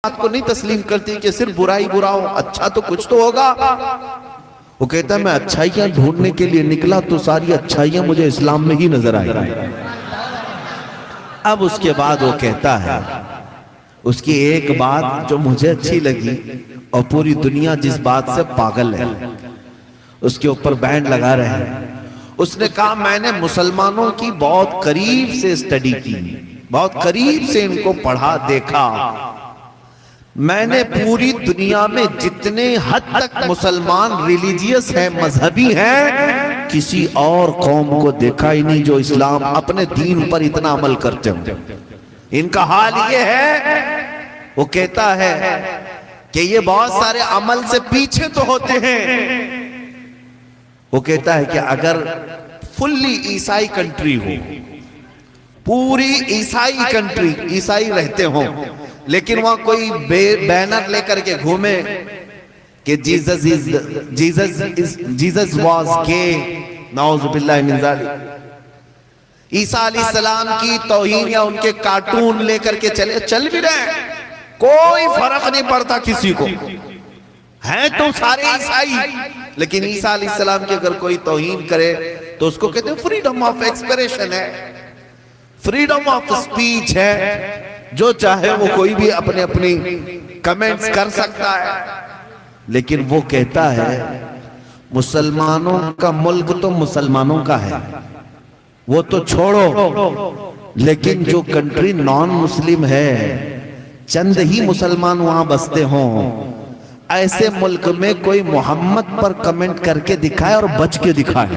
بات کو نہیں تسلیم کرتی کہ صرف برائی برا ہو، اچھا تو کچھ تو ہوگا۔ وہ کہتا ہے میں اچھائیاں ڈھونڈنے کے لیے نکلا تو ساری اچھائیاں مجھے اسلام میں ہی نظر آئی۔ اب اس کے بعد وہ کہتا ہے اس کی ایک بات جو مجھے اچھی لگی، اور پوری دنیا جس بات سے پاگل ہے اس کے اوپر بینڈ لگا رہے ہیں، اس نے کہا میں نے مسلمانوں کی بہت قریب سے اسٹڈی کی، بہت قریب سے ان کو پڑھا دیکھا، میں نے پوری دنیا میں جتنے حد تک مسلمان ریلیجیس ہیں، مذہبی ہیں، کسی اور قوم کو دیکھا ہی نہیں جو اسلام اپنے دین پر اتنا عمل کرتے ہوں۔ ان کا حال یہ ہے، وہ کہتا ہے کہ یہ بہت سارے عمل سے پیچھے تو ہوتے ہیں۔ وہ کہتا ہے کہ اگر فلی عیسائی کنٹری ہو، پوری عیسائی کنٹری، عیسائی رہتے ہوں، لیکن وہاں کوئی بینر لے کر کے گھومے کہ جیزس واز گے، نعوذ باللہ من ذالک، عیسیٰ علیہ السلام کی توہین یا ان کے کارٹون لے کر کے چل بھی رہے ہیں، کوئی فرق نہیں پڑتا کسی کو، ہیں تو سارے عیسائی، لیکن عیسیٰ علیہ السلام کی اگر کوئی توہین کرے تو اس کو کہتے ہیں فریڈم آف ایکسپریشن ہے، فریڈم آف سپیچ ہے، جو چاہے وہ کوئی بھی اپنی کمنٹس کر سکتا ہے۔ لیکن وہ کہتا ہے مسلمانوں کا ملک تو مسلمانوں کا ہے، وہ تو چھوڑو، لیکن جو کنٹری نان مسلم ہے، چند ہی مسلمان وہاں بستے ہوں، ایسے ملک میں کوئی محمد پر کمنٹ کر کے دکھائے اور بچ کے دکھائے۔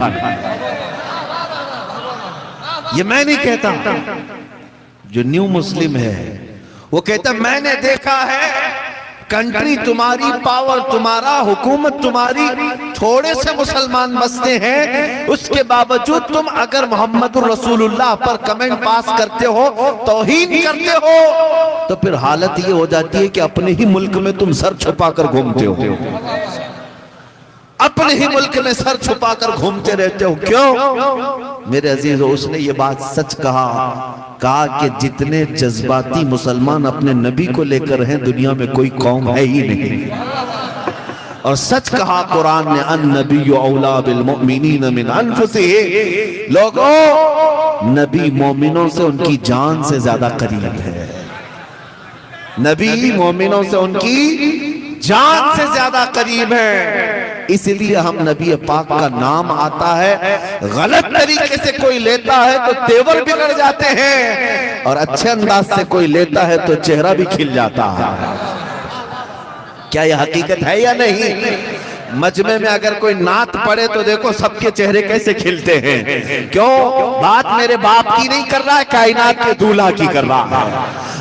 یہ میں نہیں کہتا، جو نیو مسلم ہے وہ کہتا میں نے دیکھا ہے کنٹری تمہاری، پاور تمہارا، حکومت تمہاری، تھوڑے سے مسلمان بستے ہیں، اس کے باوجود تم اگر محمد الرسول اللہ پر کمنٹ پاس کرتے ہو، توہین کرتے ہو، تو پھر حالت یہ ہو جاتی ہے کہ اپنے ہی ملک میں تم سر چھپا کر گھومتے ہو، اپنے ہی ملک میں سر چھپا کر گھومتے رہتے ہو۔ کیوں؟ میرے عزیزو، اس نے یہ بات سچ کہا کہ جتنے جذباتی مسلمان اپنے نبی کو لے کر ہیں، دنیا میں کوئی قوم ہے ہی نہیں، اور سچ کہا قرآن نے النبی اولا بالمؤمنین من انفسہم، لوگوں نبی مومنوں سے ان کی جان سے زیادہ قریب ہے، نبی مومنوں سے ان کی جان سے زیادہ قریب ہے۔ اس لیے ہم نبی پاک کا نام آتا ہے، غلط طریقے سے کوئی لیتا ہے تو تیور بگڑ جاتے ہیں، اور اچھے انداز سے کوئی لیتا ہے تو چہرہ بھی کھل جاتا ہے۔ کیا یہ حقیقت ہے یا نہیں؟ مجمع میں اگر کوئی نعت پڑھے تو دیکھو سب کے چہرے کیسے کھلتے ہیں، کیوں؟ بات میرے باپ کی نہیں کر رہا ہے، کائنات کے دولہا کی کر رہا ہے۔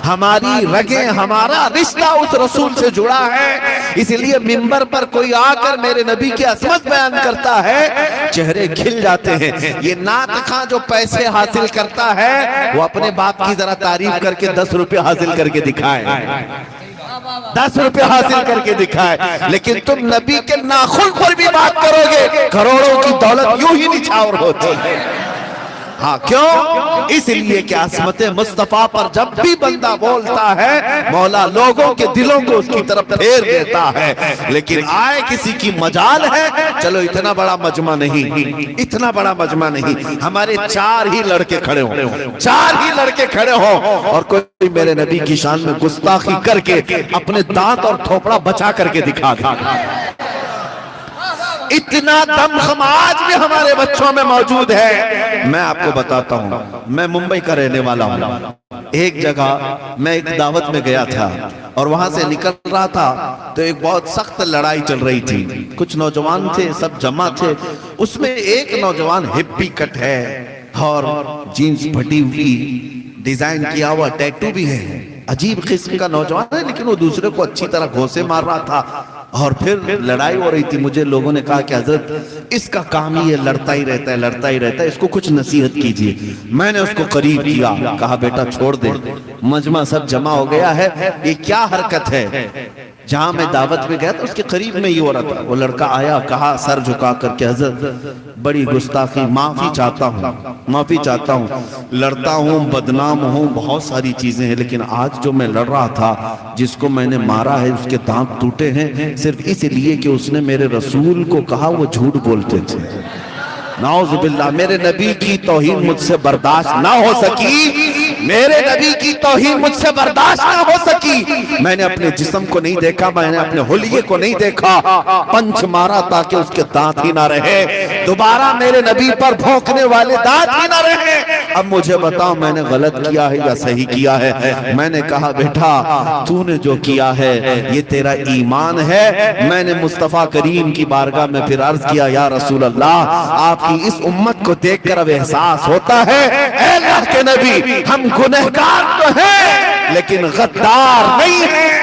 ہماری رگیں، ہمارا رشتہ اس رسول سے جڑا ہے، اس لیے منبر پر کوئی آ کر میرے نبی کی عظمت بیان کرتا ہے، چہرے کھل جاتے ہیں۔ یہ نعت خواں جو پیسے حاصل کرتا ہے، وہ اپنے باپ کی ذرا تعریف کر کے 10 روپے حاصل کر کے دکھائے، 10 روپے حاصل کر کے دکھائے، لیکن تم نبی کے ناخن پر بھی بات کرو گے، کروڑوں کی دولت یوں ہی نچھاور ہوتی ہے۔ ہاں کیوں؟ اس لیے کہ عظمت مصطفیٰ پر جب بھی بندہ بولتا ہے، مولا لوگوں کے دلوں کو اس کی طرف پھیر دیتا ہے۔ لیکن آئے کسی کی مجال ہے، چلو اتنا بڑا مجمع نہیں، اتنا بڑا مجمع نہیں، ہمارے 4 ہی لڑکے کھڑے ہوں، 4 ہی لڑکے کھڑے ہوں، اور کوئی میرے نبی کی شان میں گستاخی کر کے اپنے دانت اور تھوپڑا بچا کر کے دکھا دے۔ اتنا دم خم آج بھی ہمارے بچوں میں موجود ہے۔ میں آپ کو بتاتا ہوں، میں ممبئی کا رہنے والا ہوں، ایک جگہ میں ایک دعوت میں گیا تھا، اور وہاں سے نکل رہا تھا تو ایک بہت سخت لڑائی چل رہی تھی، کچھ نوجوان تھے، سب جمع تھے، اس میں ایک نوجوان ہپی کٹ ہے اور جینز پھٹی ہوئی، ڈیزائن کیا ہوا ٹیٹو بھی ہے، عجیب قسم کا نوجوان ہے، لیکن وہ دوسرے کو اچھی طرح گھوسے مار رہا تھا، اور پھر لڑائی ہو رہی تھی۔ مجھے لوگوں نے کہا کہ حضرت اس کا کام ہی ہے، لڑتا ہی رہتا ہے، لڑتا ہی رہتا ہے، اس کو کچھ نصیحت کیجئے۔ میں نے اس کو قریب کیا، کہا بیٹا چھوڑ دے، مجمع سب جمع ہو گیا ہے، یہ کیا حرکت ہے؟ جہاں میں دعوت میں گیا تھا اس کے قریب میں یہ ہو رہا تھا، وہ لڑکا آیا، کہا سر جھکا کر کہ حضرت بڑی گستاخی، معافی چاہتا ہوں، لڑتا ہوں، بدنام ہوں، بہت ساری چیزیں ہیں، لیکن آج جو میں لڑ رہا تھا، جس کو میں نے مارا ہے، اس کے دانت ٹوٹے ہیں صرف اس لیے کہ اس نے میرے رسول کو کہا وہ جھوٹ بولتے تھے۔ نعوذ باللہ، میرے نبی کی توہین مجھ سے برداشت نہ ہو سکی، میرے نبی کی توہین مجھ سے برداشت نہ ہو سکی۔ میں نے اپنے جسم کو نہیں دیکھا، میں نے اپنے حلیے کو نہیں دیکھا، پنچ مارا تاکہ اس کے دانت ہی نہ رہے، دوبارہ میرے نبی پر بھونکنے والے دانت ہی نہ رہے۔ اب مجھے بتاؤ میں نے غلط کیا ہے یا صحیح کیا ہے؟ میں نے کہا بیٹا تو نے جو کیا ہے یہ تیرا ایمان ہے۔ میں نے مصطفیٰ کریم کی بارگاہ میں پھر عرض کیا، یا رسول اللہ، آپ کی اس امت کو دیکھ کر اب احساس ہوتا ہے اے اللہ کے نبی، ہم گنہگار تو ہیں لیکن غدار نہیں ہیں۔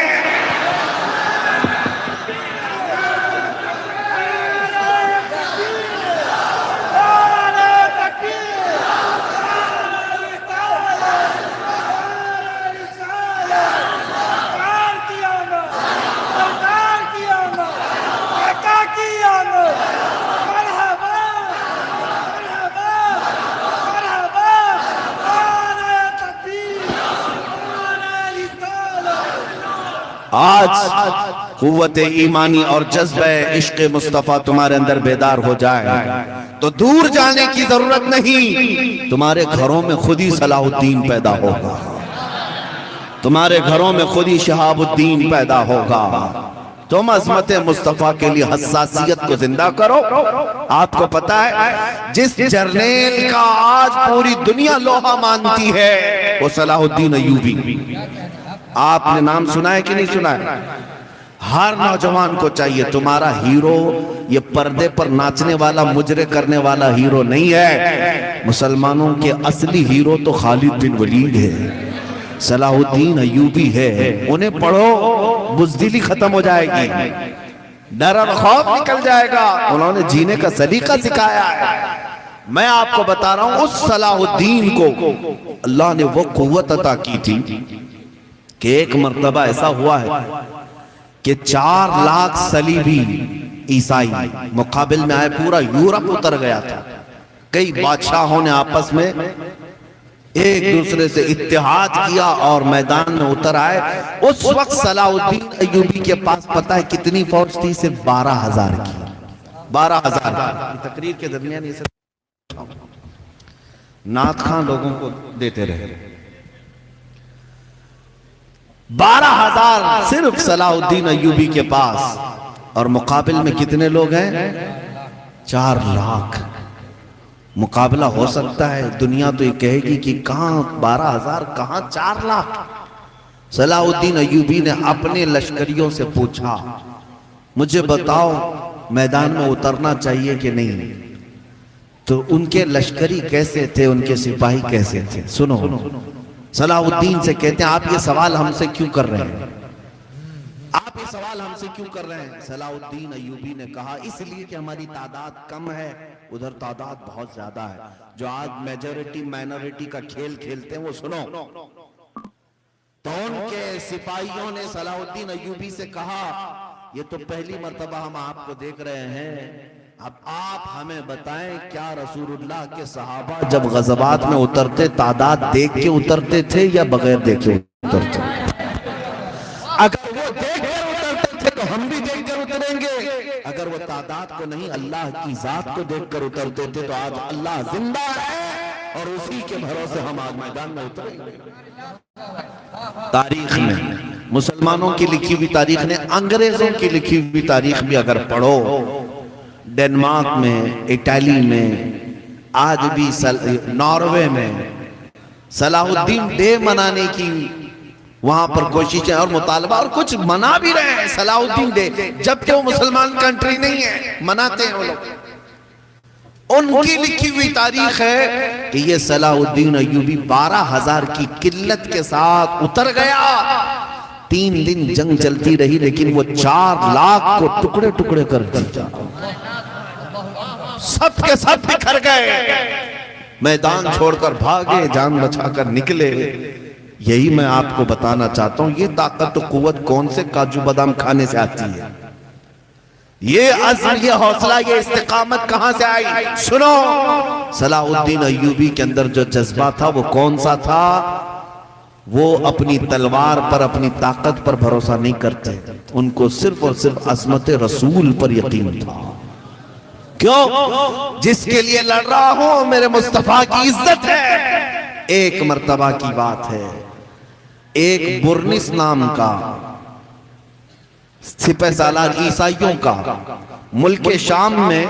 آج قوت ایمانی اور جذبہ عشق مصطفیٰ تمہارے اندر بیدار ہو جائے تو دور جانے کی ضرورت نہیں، تمہارے گھروں میں خود ہی صلاح الدین پیدا ہوگا، تمہارے گھروں میں خود ہی شہاب الدین پیدا ہوگا۔ تم عظمت مصطفیٰ کے لیے حساسیت کو زندہ کرو۔ آپ کو پتا ہے جس جرنیل کا آج پوری دنیا لوہا مانتی ہے وہ صلاح الدین ایوبی۔ آپ نے نام سنا ہے کہ نہیں سنا ہے؟ ہر نوجوان کو چاہیے، تمہارا ہیرو یہ پردے پر ناچنے والا مجرے کرنے والا ہیرو نہیں ہے، مسلمانوں کے اصلی ہیرو تو خالد بن ولید ہے، صلاح الدین ایوبی ہے۔ انہیں پڑھو بزدلی ختم ہو جائے گی، ڈر اور خوف نکل جائے گا، انہوں نے جینے کا سلیقہ سکھایا ہے۔ میں آپ کو بتا رہا ہوں اس صلاح الدین کو اللہ نے وہ قوت عطا کی تھی کہ ایک مرتبہ ایسا ہوا ہے کہ 4 لاکھ صلیبی عیسائی مقابل میں آئے، پورا یورپ اتر گیا تھا، کئی بادشاہوں نے آپس میں ایک دوسرے سے اتحاد کیا اور میدان میں اتر آئے۔ اس وقت صلاح الدین ایوبی کے پاس پتہ ہے کتنی فوج تھی؟ صرف 12,000 کی، 12,000 کی۔ تقریر کے درمیان یہ سب نعت خان لوگوں کو دیتے رہے، 12,000 صرف صلاح الدین ایوبی کے پاس، اور مقابل میں کتنے لوگ ہیں؟ 4 لاکھ۔ مقابلہ ہو سکتا ہے؟ دنیا تو یہ کہے گی کہ کہاں 12,000 کہاں 4 لاکھ۔ صلاح الدین ایوبی نے اپنے لشکریوں سے پوچھا مجھے بتاؤ میدان میں اترنا چاہیے کہ نہیں؟ تو ان کے لشکری کیسے تھے، ان کے سپاہی کیسے تھے؟ سنو، صلاح الدین سے کہتے ہیں آپ یہ سوال ہم سے کیوں کر رہے ہیں؟ آپ یہ سوال ہم سے کیوں کر رہے ہیں؟ صلاح الدین ایوبی نے کہا اس لیے کہ ہماری تعداد کم ہے، ادھر تعداد بہت زیادہ ہے۔ جو آج میجورٹی مائنورٹی کا کھیل کھیلتے ہیں وہ سنو، تو ان کے سپاہیوں نے صلاح الدین ایوبی سے کہا یہ تو پہلی مرتبہ ہم آپ کو دیکھ رہے ہیں، اب آپ ہمیں بتائیں کیا رسول اللہ کے صحابہ جب غزوات میں اترتے تعداد دیکھ کے اترتے تھے یا بغیر دیکھے اترتے؟ اگر وہ دیکھ کر اترتے تھے تو ہم بھی دیکھ کر اتریں گے، اگر وہ تعداد کو نہیں اللہ کی ذات کو دیکھ کر اترتے تھے تو آج اللہ زندہ ہے اور اسی کے بھروسے ہم آج میدان میں اتریں گے۔ تاریخ میں مسلمانوں کی لکھی ہوئی تاریخ نے، انگریزوں کی لکھی ہوئی تاریخ بھی اگر پڑھو، ڈنمارک میں، اٹالی میں، آج بھی ناروے میں صلاح الدین ڈے منانے کی وہاں پر کوششیں اور مطالبہ، اور کچھ منا بھی رہے ہیں صلاح الدین ڈے، جبکہ وہ مسلمان کنٹری نہیں ہے، مناتے ہیں وہ لوگ۔ ان کی لکھی ہوئی تاریخ ہے کہ یہ صلاح الدین ایوبی 12,000 کی قلت کے ساتھ اتر گیا، 3 دن جنگ چلتی رہی لیکن وہ 4 لاکھ کو ٹکڑے ٹکڑے کر دیا، سب کے سب بکھر گئے، میدان چھوڑ کر بھاگے، جان بچا کر نکلے۔ یہی میں آپ کو بتانا چاہتا ہوں، یہ طاقت و قوت کون سے کاجو بادام کھانے سے آتی ہے؟ یہ عزم، یہ حوصلہ، یہ استقامت کہاں سے آئی؟ سنو، صلاح الدین ایوبی کے اندر جو جذبہ تھا وہ کون سا تھا؟ وہ اپنی تلوار پر، اپنی طاقت پر بھروسہ نہیں کرتے، ان کو صرف اور صرف عظمت رسول پر یقین تھا۔ کیوں؟ جس کے لیے لڑ رہا ہوں میرے مصطفیٰ کی عزت ہے۔ ایک مرتبہ کی بات ہے، ایک برنس نام کا سپہ سالار عیسائیوں کا ملک شام میں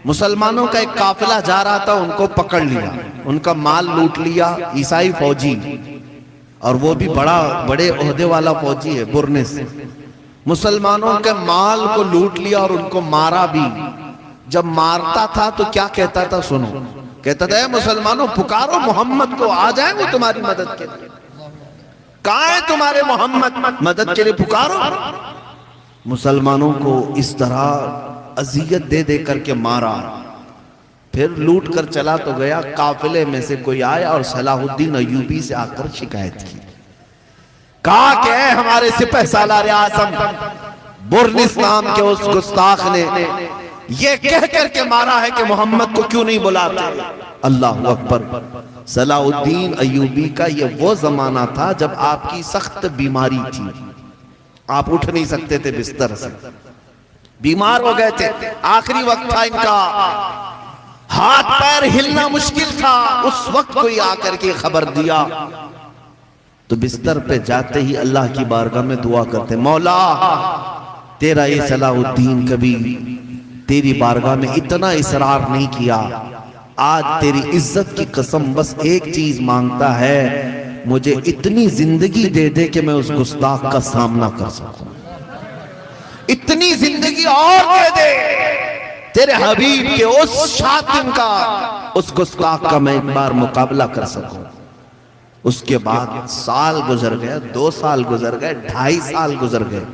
مسلمانوں کا ایک قافلہ جا رہا تھا، ان کو پکڑ لیا، ان کا مال لوٹ لیا عیسائی فوجی، اور وہ بھی بڑے عہدے والا فوجی ہے برنس۔ مسلمانوں کے مال کو لوٹ لیا اور ان کو مارا بھی۔ جب مارتا تھا تو کیا کہتا تھا؟ سنو، کہتا تھا اے مسلمانوں پکارو محمد کو، آ جائیں وہ تمہاری مدد کے لیے۔ کہاں ہے تمہارے محمد؟ مدد کے لیے پکارو۔ مسلمانوں کو اس طرح اذیت دے دے کر کے مارا، پھر لوٹ کر چلا تو گیا۔ قافلے میں سے کوئی آیا اور صلاح الدین ایوبی سے آ کر شکایت کی، کہا کہ اے ہمارے سپہ سالار اعظم، برنس نام کے اس گستاخ نے یہ کہہ کر کے مارا ہے کہ محمد کو کیوں نہیں بلاتے؟ اللہ اکبر۔ صلاح الدین ایوبی کا یہ وہ زمانہ تھا جب آپ کی سخت بیماری تھی، آپ اٹھ نہیں سکتے تھے بستر سے، بیمار ہو گئے تھے، آخری وقت تھا ان کا، ہاتھ پیر ہلنا مشکل تھا۔ اس وقت کوئی آ کر کے خبر دیا تو بستر پہ جاتے ہی اللہ کی بارگاہ میں دعا کرتے، مولا تیرا یہ صلاح الدین کبھی تیری بارگاہ میں اتنا اصرار نہیں کیا، آج تیری عزت کی قسم بس ایک چیز مانگتا ہے، مجھے اتنی زندگی دے دے کہ میں اس گستاخ کا سامنا کر سکوں، اتنی زندگی اور دے دے تیرے حبیب کے اس شاتم کا، اس گستاخ کا میں ایک بار مقابلہ کر سکوں۔ اس کے بعد سال گزر گئے، 2 سال گزر گئے، 2.5 سال گزر گئے،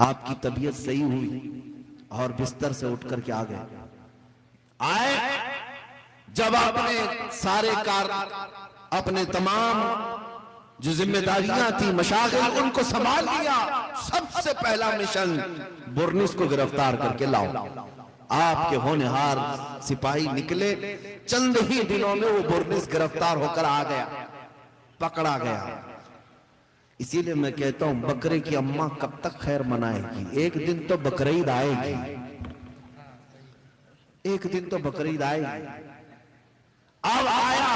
آپ کی طبیعت صحیح ہوئی اور بستر سے اٹھ کر کے آئے۔ جب آپ نے سارے کار، اپنے تمام جو ذمہ داریاں تھی، مشاغل، ان کو سنبھال لیا، سب سے پہلا مشن برنس کو گرفتار کر کے لاؤ۔ آپ کے ہونہار سپاہی نکلے، چند ہی دنوں میں وہ برنس گرفتار ہو کر آ گیا، پکڑا گیا۔ اسی لئے میں کہتا ہوں بکرے کی اماں کب تک خیر منائے گی؟ ایک دن تو بقرعید آئے گی، ایک دن تو بقرعید آئے گی۔ اب آیا،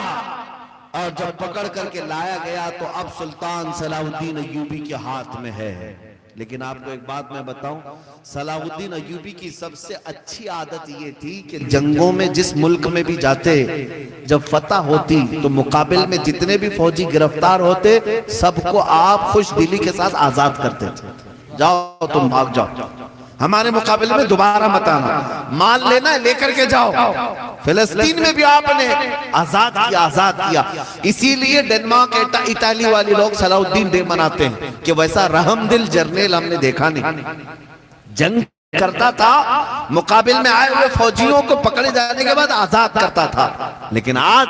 اور جب پکڑ کر کے لایا گیا تو اب سلطان صلاح الدین ایوبی کے ہاتھ میں ہے۔ لیکن آپ کو ایک بات میں بتاؤں، صلاح الدین ایوبی کی سب سے اچھی عادت یہ تھی کہ جنگوں میں جس ملک میں بھی جاتے، جب فتح ہوتی تو مقابل میں جتنے بھی فوجی گرفتار ہوتے سب کو آپ خوش دلی کے ساتھ آزاد کرتے تھے، جاؤ تم بھاگ جاؤ، ہمارے مقابلے میں دوبارہ مت آنا، مال لینا ہے لے کر کے جاؤ۔ فلسطین میں بھی آپ نے آزاد کیا۔ اسی لیے ڈنمارک اٹالی والی لوگ صلاح الدین ڈے مناتے ہیں کہ ویسا رحم دل جرنیل ہم نے دیکھا نہیں، جنگ کرتا تھا، مقابل میں آئے ہوئے فوجیوں کو پکڑے جانے کے بعد آزاد کرتا تھا۔ لیکن آج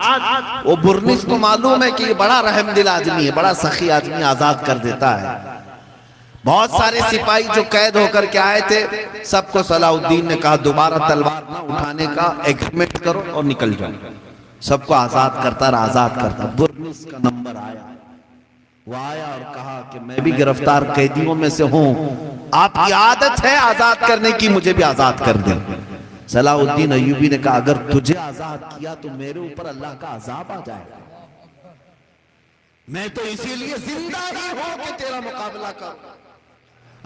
وہ برنس کو معلوم ہے کہ یہ بڑا رحم دل آدمی ہے، بڑا سخی آدمی، آزاد کر دیتا ہے۔ بہت سارے سپاہی جو قید ہو کر کے آئے تھے، سب کو صلاح الدین نے کہا دوبارہ تلوار نہ اٹھانے کا ایگریمنٹ کرو اور نکل جاؤ۔ سب کو آزاد کرتا رہا، آزاد کرتا۔ برنس کا نمبر آیا، وہ آیا اور کہا کہ میں بھی گرفتار قیدیوں میں سے ہوں، آپ کی عادت ہے آزاد کرنے کی، مجھے بھی آزاد کر دیں۔ صلاح الدین ایوبی نے کہا اگر تجھے آزاد کیا تو میرے اوپر اللہ کا عذاب آ جائے گا، میں تو اسی لیے زندہ ہی ہوں کہ تیرا مقابلہ کروں۔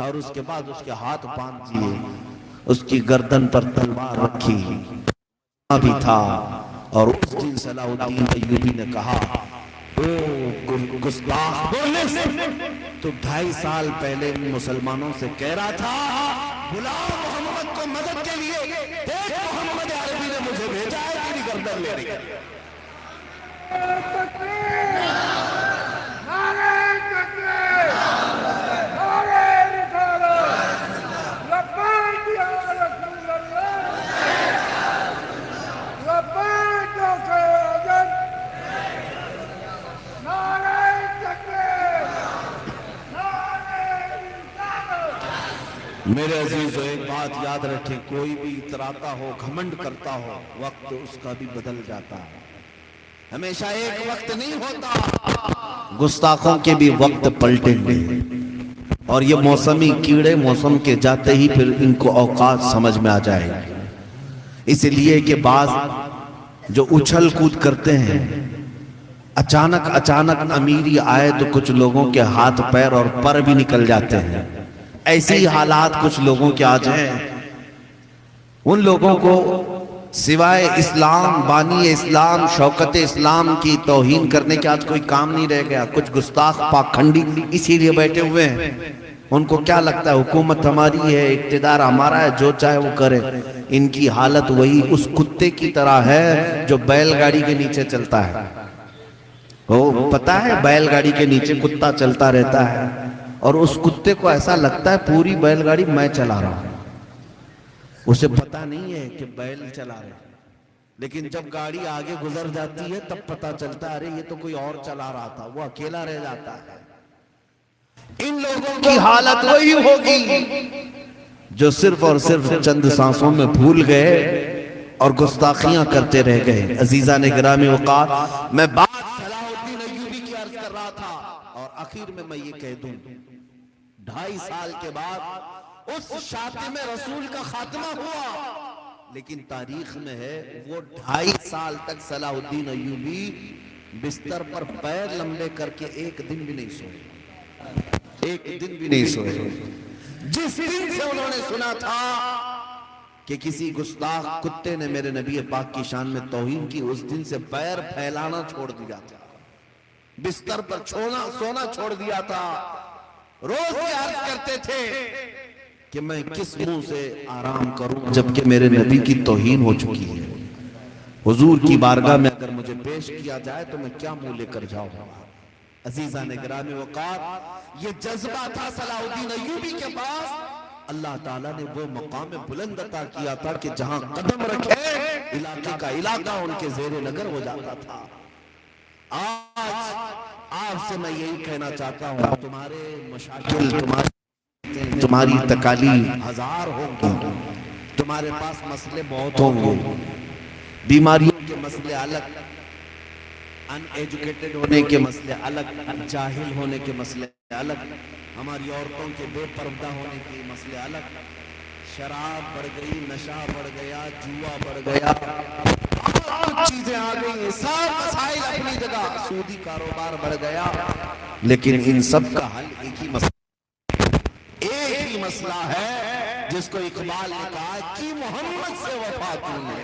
اور اس کے بعد اس کے ہاتھ باندھ دیے، اس کی گردن پر تلوار رکھی بھی تھا، اور اس دن صلاح الدین ایوبی نے کہا او گستاخ برنس، تو 2.5 سال پہلے مسلمانوں سے کہہ رہا تھا بلاؤ محمد کو مدد کے لیے، دیکھ محمد عربی نے مجھے بھیجا ہے تیری گردن لے رہی ہے۔ میرے عزیزو ایک بات یاد رکھیں، کوئی بھی اتراتا ہو، گھمنڈ کرتا ہو، وقت اس کا بھی بدل جاتا ہے، ہمیشہ ایک وقت نہیں ہوتا، گستاخوں کے بھی وقت پلٹیں گے، اور یہ موسمی کیڑے موسم کے جاتے ہی پھر ان کو اوقات سمجھ میں آ جائے گی۔ اس لیے کہ بعض جو اچھل کود کرتے ہیں، اچانک امیری آئے تو کچھ لوگوں کے ہاتھ پیر اور پر بھی نکل جاتے ہیں، ایسے ہی حالات کچھ لوگوں کے آج ہیں۔ ان لوگوں کو سوائے اسلام، بانی اسلام، شوکت اسلام کی توہین کرنے کے آج کوئی کام نہیں رہ گیا۔ کچھ گستاخ پاکھنڈی اسی لیے بیٹھے ہوئے ہیں، ان کو کیا لگتا ہے حکومت ہماری ہے، اقتدار ہمارا ہے، جو چاہے وہ کرے۔ ان کی حالت وہی اس کتے کی طرح ہے جو بیل گاڑی کے نیچے چلتا ہے۔ وہ پتا ہے بیل گاڑی کے نیچے کتا چلتا رہتا ہے، اور اس کتے کو ایسا لگتا ہے پوری بیل گاڑی میں چلا رہا ہوں، اسے پتا نہیں ہے کہ بیل چلا رہے ہیں، لیکن جب گاڑی آگے گزر جاتی ہے تب پتا چلتا ہے ارے یہ تو کوئی اور چلا رہا تھا، وہ اکیلا رہ جاتا ہے۔ ان لوگوں کی حالت وہی ہوگی جو صرف اور صرف چند سانسوں میں بھول گئے اور گستاخیاں کرتے رہ گئے۔ عزیزان گرامی وقار، میں بات صلاح الدین ایوبی کی عرض کر رہا تھا، اور آخر میں یہ کہہ دوں، 2.5 سال کے بعد اس شاتم رسول کا خاتمہ ہوا، لیکن تاریخ میں ہے وہ 2.5 سال تک صلاح الدین ایوبی بستر پر پیر لمبے کر کے ایک دن بھی نہیں سوئے، ایک دن بھی نہیں سوئے۔ جس دن سے انہوں نے سنا تھا کہ کسی گستاخ کتے نے میرے نبی پاک کی شان میں توہین کی، اس دن سے پیر پھیلانا چھوڑ دیا تھا، بستر پر سونا چھوڑ دیا تھا۔ روز یہ عرض کرتے تھے کہ میں کس منہ سے آرام کروں جبکہ میرے نبی کی توہین ہو چکی ہے، حضور کی بارگاہ میں اگر مجھے پیش کیا جائے تو میں کیا منہ لے کر جاؤں گا۔ عزیزان گرامی وقار، یہ جذبہ تھا صلاح الدین ایوبی کے پاس۔ اللہ تعالیٰ نے وہ مقام بلند عطا کیا تھا کہ جہاں قدم رکھے علاقے کا علاقہ ان کے زیر نظر ہو جاتا تھا۔ آج آپ سے میں یہی کہنا چاہتا ہوں، تمہارے مشاکل، تمہاری تکالیف ہزار ہوں گے، تمہارے پاس مسئلے بہت ہوں گے، بیماریوں کے مسئلے الگ، ان ایجوکیٹڈ ہونے کے مسئلے الگ، جاہل ہونے کے مسئلے الگ، ہماری عورتوں کے بے پردہ ہونے کے مسئلے الگ، شراب بڑھ گئی، نشہ بڑھ گیا، جوا بڑھ گیا، کچھ چیزیں آ گئی، سب مسائل اپنی جگہ، سودی کاروبار بڑھ گیا، لیکن ان سب کا حل ایک ہی مسئلہ ہے جس کو اقبال نے کہا کہ محمد سے وفا کی ہے،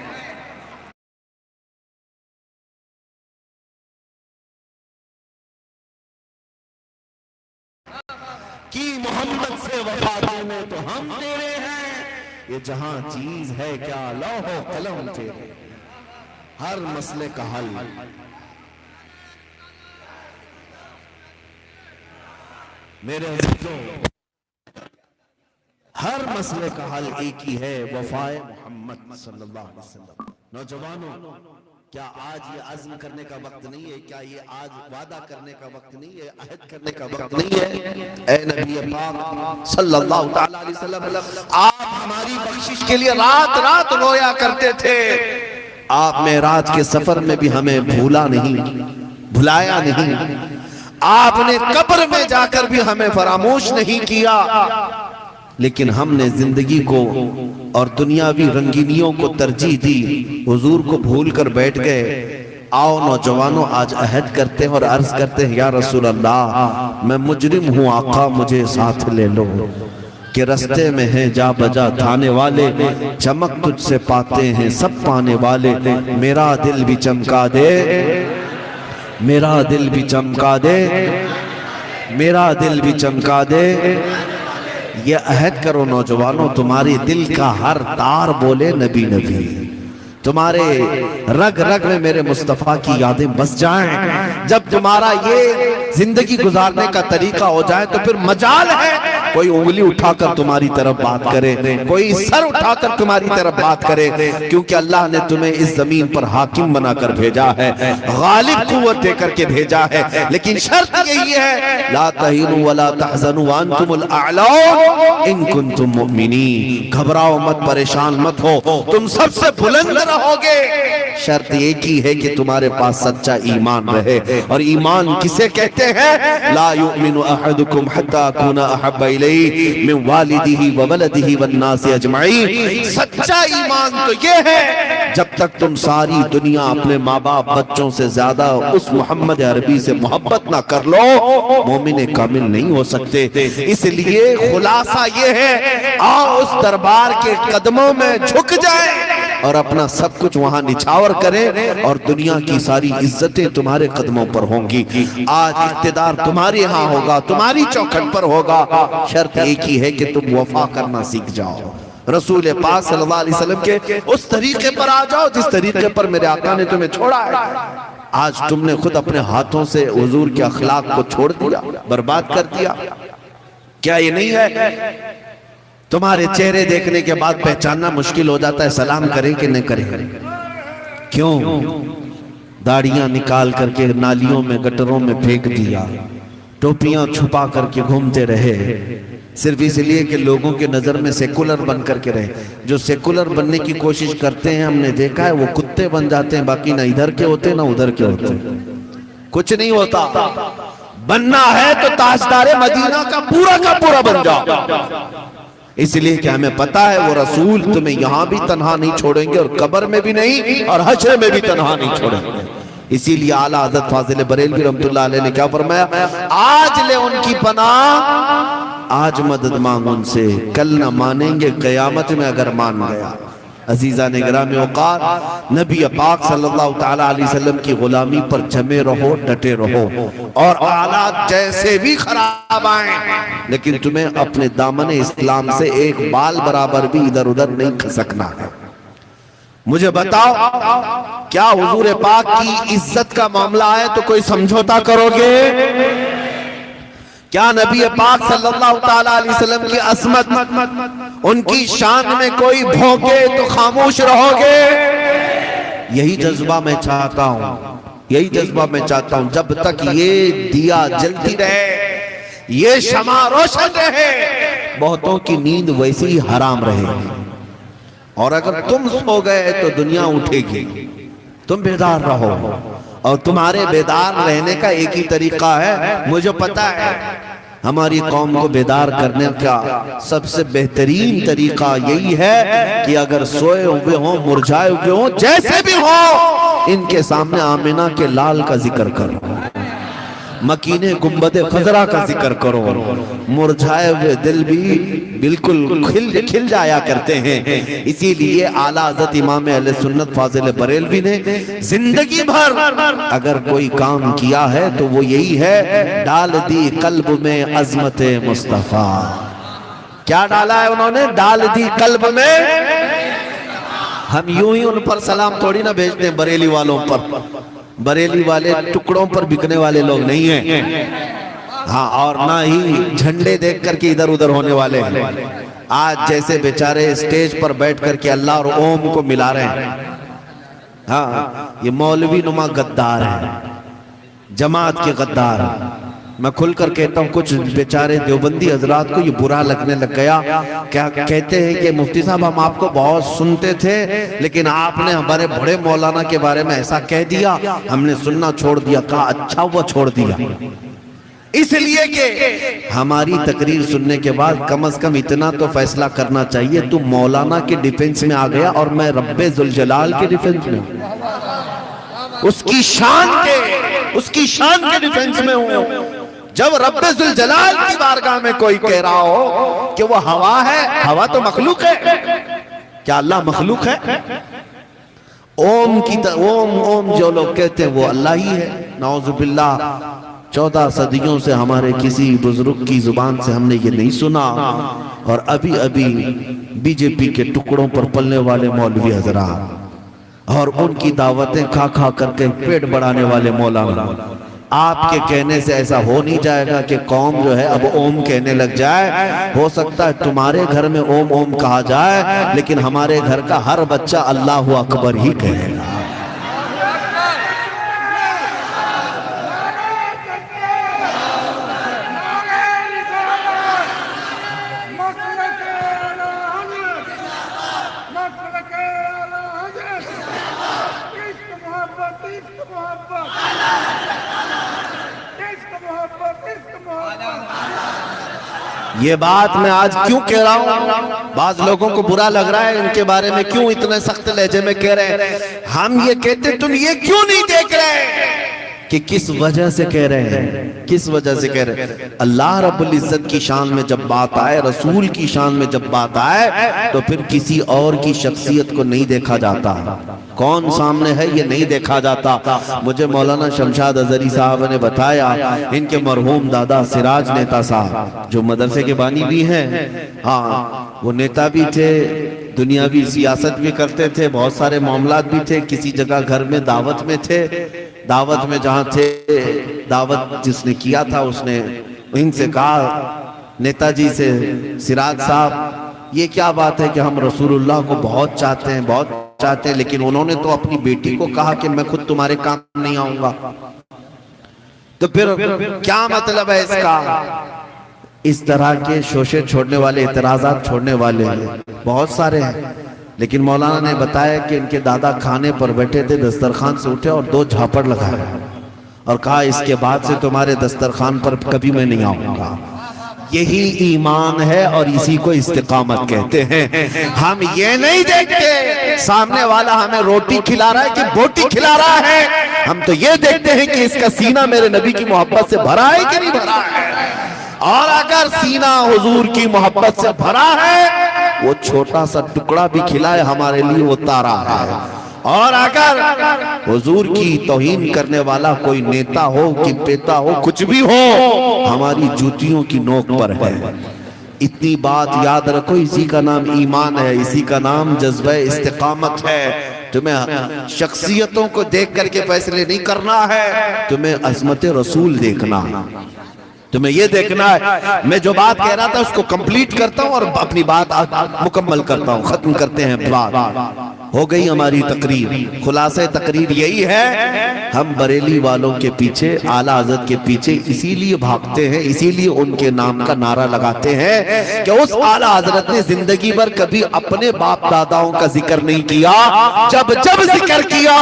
کہ محمد سے وفا کی تو ہم تیرے ہیں، یہ جہاں چیز ہے کیا لوح و قلم تیرے، ہر مسئلے کا حل میرے عزیزوں، ہر مسئلے کا حل ایک ہی ہے، وفائے محمد صلی اللہ علیہ وسلم۔ نوجوانوں، کیا آج یہ عزم کرنے کا وقت نہیں ہے؟ کیا یہ آج وعدہ کرنے کا وقت نہیں ہے؟ عہد کرنے کا وقت نہیں ہے؟ اے نبی پاک صلی اللہ علیہ وسلم، آپ ہماری بخشش کے لیے رات رات رویا کرتے تھے، آپ معراج کے سفر میں بھی ہمیں بھلایا نہیں، آپ نے قبر میں جا کر بھی ہمیں فراموش نہیں کیا، لیکن ہم نے زندگی کو اور دنیاوی رنگینیوں کو ترجیح دی، حضور کو بھول کر بیٹھ گئے۔ آؤ نوجوانوں، آج عہد کرتے ہیں اور عرض کرتے ہیں، یا رسول اللہ میں مجرم ہوں، آقا مجھے ساتھ لے لو، کہ رستے میں ہیں جا بجا تھانے والے، چمک تجھ سے پاتے ہیں سب پانے والے، میرا دل بھی چمکا دے، میرا دل بھی چمکا دے، میرا دل بھی چمکا دے۔ یہ عہد کرو نوجوانوں، تمہارے دل کا ہر تار بولے نبی نبی، تمہارے رگ رگ میں میرے مصطفیٰ کی یادیں بس جائیں۔ جب تمہارا یہ زندگی گزارنے کا طریقہ ہو جائے تو پھر مجال ہے کوئی انگلی اٹھا کر تمہاری طرف بات کرے، کوئی سر اٹھا کر تمہاری طرف بات کرے، کیونکہ اللہ نے تمہیں اس زمین پر حاکم بنا کر بھیجا ہے، غالب قوت دے کر کے بھیجا ہے، لیکن شرط یہی ہے لا تہینوا ولا تحزنوا وانتم الاعلون ان کنتم مؤمنین، گھبراؤ مت، پریشان مت ہو، تم سب سے بلند رہو گے، شرط ایک ہی ہے کہ تمہارے پاس سچا ایمان رہے، اور ایمان کسے کہتے ہیں؟ لا یؤمن احدکم حتی اکون احب الیہ من والدہ وولدہ والناس اجمعین، سچا ایمان تو یہ ہے جب تک تم ساری دنیا اپنے ماں باپ بچوں سے زیادہ اس محمد عربی سے محبت نہ کر لو، مومن کامل نہیں ہو سکتے۔ اس لیے خلاصہ یہ ہے، آؤ اس دربار کے قدموں میں جھک جائیں اور اپنا سب کچھ وہاں نچھاور کریں، اور دنیا کی ساری عزتیں تمہارے قدموں پر ہوں گی۔ آج اقتدار تمہارے ہاں ہوگا، تمہاری چوکھٹ پر ہوگا، شرط ایک ہی ہے کہ تم وفا کرنا سیکھ جاؤ، رسول پاک صلی اللہ علیہ وسلم کے اس طریقے پر آ جاؤ جس طریقے پر میرے آقا نے تمہیں چھوڑا ہے۔ آج تم نے خود اپنے ہاتھوں سے حضور کے اخلاق کو چھوڑ دیا، برباد کر دیا، کیا یہ نہیں ہے؟ تمہارے چہرے دیکھنے کے بعد پہچاننا مشکل ہو جاتا ہے سلام کریں کہ نہیں کریں، کیوں؟ داڑیاں نکال کر کے نالیوں میں گٹروں میں پھینک دیا، ٹوپیاں چھپا کر کے گھومتے رہے، صرف اس لیے کہ لوگوں کے نظر میں سیکولر بن کر کے رہے۔ جو سیکولر بننے کی کوشش کرتے ہیں ہم نے دیکھا ہے وہ کتے بن جاتے ہیں، باقی نہ ادھر کے ہوتے نہ ادھر کے ہوتے، کچھ نہیں ہوتا۔ بننا ہے تو تاجدار مدینہ کا پورا بن جاؤ، اس لیے کہ ہمیں پتا ہے وہ رسول تمہیں یہاں بھی تنہا نہیں چھوڑیں گے، اور قبر میں بھی نہیں، اور حشر میں بھی تنہا نہیں چھوڑیں گے۔ اسی لیے اعلیٰ حضرت فاضل بریلوی رحمت اللہ علیہ نے کیا فرمایا؟ آج لے ان کی پناہ، آج مدد مانگ ان سے، کل نہ مانیں گے قیامت میں اگر مان گیا۔ عزیزان گرامی اوقات، نبی پاک صلی اللہ تعالیٰ علیہ وسلم کی غلامی پر جمے رہو، ڈٹے رہو، اور حالات جیسے بھی خراب آئیں لیکن تمہیں اپنے دامن اسلام سے ایک بال برابر بھی ادھر ادھر نہیں کھسکنا ہے۔ مجھے بتاؤ، کیا حضور پاک کی عزت کا معاملہ ہے تو کوئی سمجھوتا کرو گے؟ کیا نبی پاک صلی اللہ تعالیٰ علیہ وسلم کی عظمت، ان کی شان میں کوئی بھونکے تو خاموش رہو گے؟ یہی جذبہ میں چاہتا ہوں، یہی جذبہ میں چاہتا ہوں، جب تک یہ دیا جلتی رہے، یہ شمع روشن رہے، بہتوں کی نیند ویسی ہی حرام رہے گی، اور اگر تم سو گئے تو دنیا اٹھے گی۔ تم بیدار رہو، اور تمہارے بیدار رہنے کا ایک ہی طریقہ ہے، مجھے پتا ہے ہماری قوم کو بیدار کرنے کا سب سے بہترین طریقہ یہی ہے کہ اگر سوئے ہوئے ہوں، مرجھائے ہوئے ہوں، جیسے بھی ہوں، ان کے سامنے آمنہ کے لال کا ذکر کرو، مکین گنبد خضرا کا ذکر کرو، مرجھائے ہوئے دل بھی بالکل کھل جایا کرتے ہیں۔ اسی لیے اعلیٰ حضرت امام اہل سنت فاضل بریلوی نے زندگی بھر اگر کوئی کام کیا ہے تو وہ یہی ہے، ڈال دی قلب میں عظمت مصطفیٰ۔ کیا ڈالا ہے انہوں نے؟ ڈال دی قلب میں۔ ہم یوں ہی ان پر سلام تھوڑی نہ بھیجتے ہیں بریلی والوں پر، بریلی والے ٹکڑوں پر بکنے والے لوگ نہیں ہیں، ہاں، اور نہ ہی جھنڈے دیکھ کر کے ادھر ادھر ہونے والے ہیں۔ آج جیسے بیچارے اسٹیج پر بیٹھ کر کے اللہ اور اوم کو ملا رہے ہیں، ہاں، یہ مولوی نما غدار ہیں، جماعت کے غدار ہیں۔ میں کھل کر کہتا ہوں، کچھ بیچارے دیوبندی حضرات کو یہ برا لگنے لگ گیا، کیا کہتے ہیں کہ مفتی صاحب ہم آپ کو بہت سنتے تھے لیکن آپ نے ہمارے بڑے مولانا کے بارے میں ایسا کہہ دیا، ہم نے سننا چھوڑ دیا۔ کہا اچھا ہوا چھوڑ دیا، اس لیے کہ ہماری تقریر سننے کے بعد کم از کم اتنا تو فیصلہ کرنا چاہیے، تو مولانا کے ڈیفنس میں آ گیا اور میں رب ذوالجلال کے ڈیفنس میں ہوں، اس کی شان کے ڈیفنس میں ہوں۔ جب رب ذوالجلال کی بارگاہ میں کوئی کہہ رہا ہو کہ وہ ہوا ہے، ہوا تو مخلوق ہے، کیا اللہ مخلوق ہے؟ اوم جو لوگ کہتے ہیں وہ اللہ ہی ہے، نعوذ باللہ۔ 14 صدیوں سے ہمارے کسی بزرگ کی زبان سے ہم نے یہ نہیں سنا، اور ابھی بی جے پی کے ٹکڑوں پر پلنے والے مولوی حضرات اور ان کی دعوتیں کھا کر کے پیٹ بڑھانے والے مولانا، آپ کے کہنے سے ایسا ہو نہیں جائے گا کہ قوم جو ہے اب اوم کہنے لگ جائے. ہو سکتا ہے تمہارے گھر میں اوم اوم کہا جائے لیکن ہمارے گھر کا ہر بچہ اللہ اکبر ہی کہے گا. یہ بات میں آج کیوں کہہ رہا ہوں؟ بعض لوگوں کو برا لگ رہا ہے ان کے بارے میں کیوں اتنے سخت لہجے میں کہہ رہے ہیں. ہم یہ کہتے تم یہ کیوں نہیں دیکھ رہے کہ کس وجہ سے کہہ رہے ہیں, کس وجہ سے کہہ رہے ہیں. اللہ رب العزت کی شان میں جب بات آئے, رسول کی شان میں جب بات آئے, تو پھر کسی اور کی شخصیت کو نہیں دیکھا جاتا. کون سامنے ہے یہ نہیں دیکھا جاتا. مجھے مولانا شمشاد اظہری صاحب نے بتایا, ان کے مرحوم دادا سراج نیتا صاحب جو مدرسے کے بانی بھی ہیں, ہاں وہ نیتا بھی تھے, دنیاوی سیاست بھی کرتے تھے, بہت سارے معاملات بھی تھے. کسی جگہ گھر میں دعوت میں تھے, دعوت میں جہاں تھے, دعوت جس نے کیا تھا اس نے ان سے کہا, نیتا جی سے, سراج صاحب یہ کیا بات ہے کہ ہم رسول اللہ کو بہت چاہتے ہیں, بہت چاہتے ہیں, لیکن انہوں نے تو اپنی بیٹی کو کہا کہ میں خود تمہارے کام نہیں آؤں گا, تو پھر کیا مطلب ہے اس کا؟ اس طرح کے شوشے چھوڑنے والے, اعتراضات چھوڑنے والے بہت سارے ہیں. لیکن مولانا نے بتایا کہ ان کے دادا کھانے پر بیٹھے تھے, دسترخوان سے اٹھے اور 2 جھاپڑ لگائے اور کہا اس کے بعد سے تمہارے دسترخوان پر کبھی میں نہیں آؤں گا. یہی ایمان ہے اور اسی کو استقامت کہتے ہیں. ہم یہ نہیں دیکھتے سامنے والا ہمیں روٹی کھلا رہا ہے کہ بوٹی کھلا رہا ہے, ہم تو یہ دیکھتے ہیں کہ اس کا سینہ میرے نبی کی محبت سے بھرا ہے کہ نہیں بھرا ہے. اور اگر سینہ حضور کی محبت سے بھرا ہے, وہ چھوٹا سا ٹکڑا بھی کھلائے ہمارے لیے وہ تارا ہے. اور اگر حضور کی توہین کرنے والا کوئی نیتا ہو کہ پیتا ہو, کچھ بھی ہو, ہماری جوتیوں کی نوک پر ہے. اتنی بات یاد رکھو, اسی کا نام ایمان ہے, اسی کا نام جذبہ استقامت ہے. تمہیں شخصیتوں کو دیکھ کر کے فیصلے نہیں کرنا ہے, تمہیں عظمت رسول دیکھنا ہے, تمہیں یہ دیکھنا ہے. میں جو بات کہہ رہا تھا اس کو کمپلیٹ کرتا ہوں اور اپنی بات مکمل کرتا ہوں, ختم کرتے ہیں بات. ہو گئی ہماری تقریر. خلاصہ تقریر یہی ہے, ہم بریلی والوں کے پیچھے, اعلیٰ حضرت کے پیچھے اسی لیے بھاگتے ہیں, اسی لیے ان کے نام کا نعرہ لگاتے ہیں کہ اس اعلیٰ حضرت نے زندگی بھر کبھی اپنے باپ داداؤں کا ذکر نہیں کیا, جب جب ذکر کیا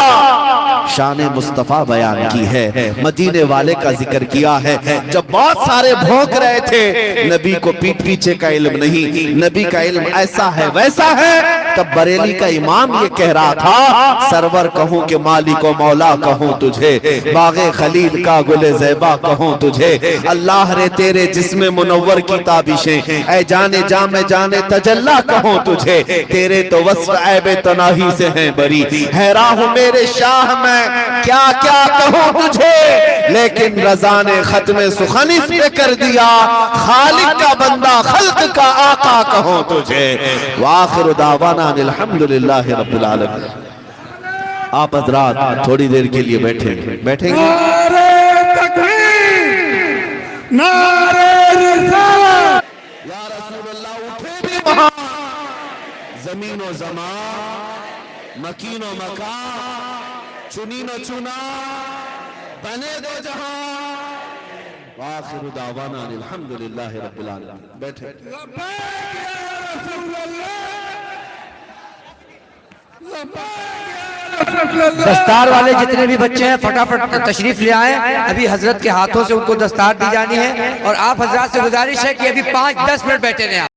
شان مصطفیٰ بیان کی ہے, مدینے والے کا ذکر کیا ہے. جب بہت سارے بھونک رہے تھے نبی کو پیٹ پیچھے کا علم نہیں, نبی کا علم ایسا ہے ویسا ہے, تب بریلی کا امام یہ کہہ رہا تھا, سرور کہوں کہ مالک و مولا کہوں تجھے, باغ خلیل کا گل زیبا کہوں تجھے, اللہ رے تیرے جسم منور کی تابشیں, اے جانے جام جانے تجلا کہوں تجھے, تیرے تو وصف عیب تناہی سے ہیں بری, حیران ہوں میرے شاہ میں کیا کیا کہوں تجھے, لیکن رضا نے ختم سخن اس پہ کر دیا, خالق کا بندہ خلق کا آقا کہوں تجھے. وآخر دعوانا الحمدللہ رب العالمین. آپ حضرات تھوڑی دیر کے لیے بیٹھیں گے. نعرہ تکبیر, نعرہ رسالت. یا رسول اللہ اٹھے بھی وہاں, زمین و زمان, مکین و مکان, چنین و چنا, بنے دو جہاں. وآخر دعوانا الحمدللہ رب العالمین. بیٹھے. لبیک یا رسول اللہ, دستار والے جتنے بھی بچے ہیں فٹافٹ تشریف لے آئیں, ابھی حضرت کے ہاتھوں سے ان کو دستار دی جانی ہے. اور آپ حضرات سے گزارش ہے کہ ابھی 5-10 منٹ بیٹھے رہیں.